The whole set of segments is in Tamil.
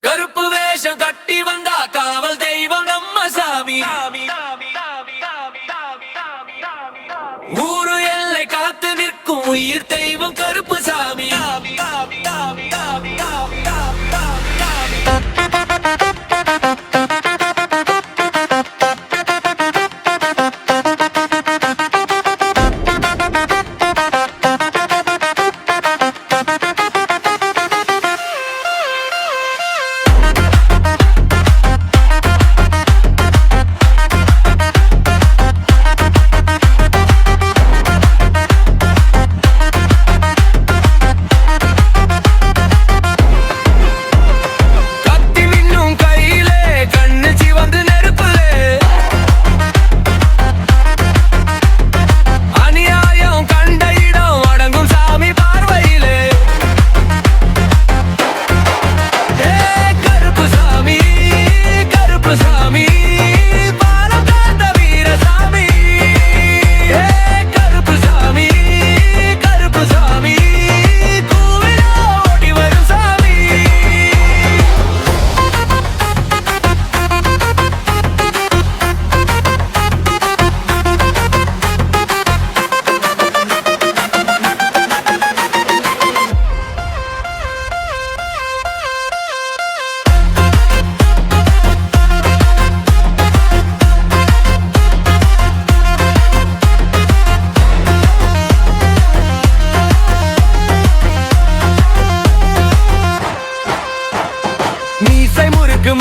கருப்பு வேஷம் கட்டி வந்தா காவல் தெய்வம் நம்ம சாமி. ஊரு எல்லை காத்து நிற்கும் உயிர் தெய்வம் கருப்பு சாமி.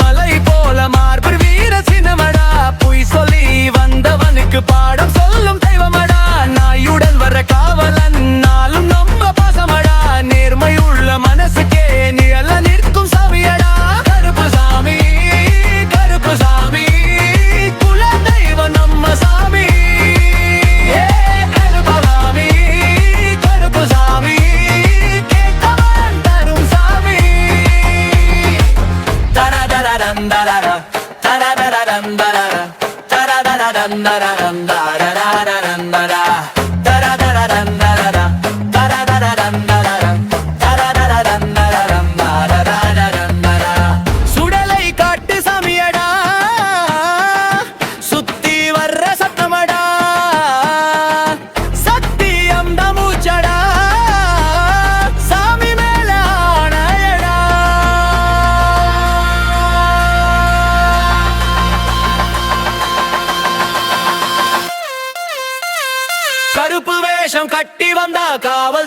மலை போல மார்பு வீர சின்னமடா, பொய் சொல்லி வந்தவனுக்கு பாடம் சொல்லும் தெய்வமடா. நாயுடன் வர காவலன் நாளும் நம்ம பாசமடா, நேர்மை உள்ள மனசுக்கே நிழல நிற்கும் சாமியடா. கருப்பு சாமி கருப்பு சாமி, குல தெய்வம் நம்ம சாமி. கருப்பு சாமி கருப்பு சாமி, கேட்டவன் தரும் சாமி. Da-da-da-da-dum-da-da-da, da-da-da-da-dum-da-da-da, da-da-da-da-dum-da-da-da-da-da-da-da-da-da, da-da-da-da-dum-da-da-da, da-da-da-da-dum-da-da-da, da-da-da-da-dum-da-da-da-da-da-da-da. சுடலை காட்டு சாமியடா, சுத்தி வர்ற சத்தமடா, சத்தியம் மூச்சடா, சாமி மேல ஆணையடா. கருப்பு வேஷம் கட்டி வந்தா காவல்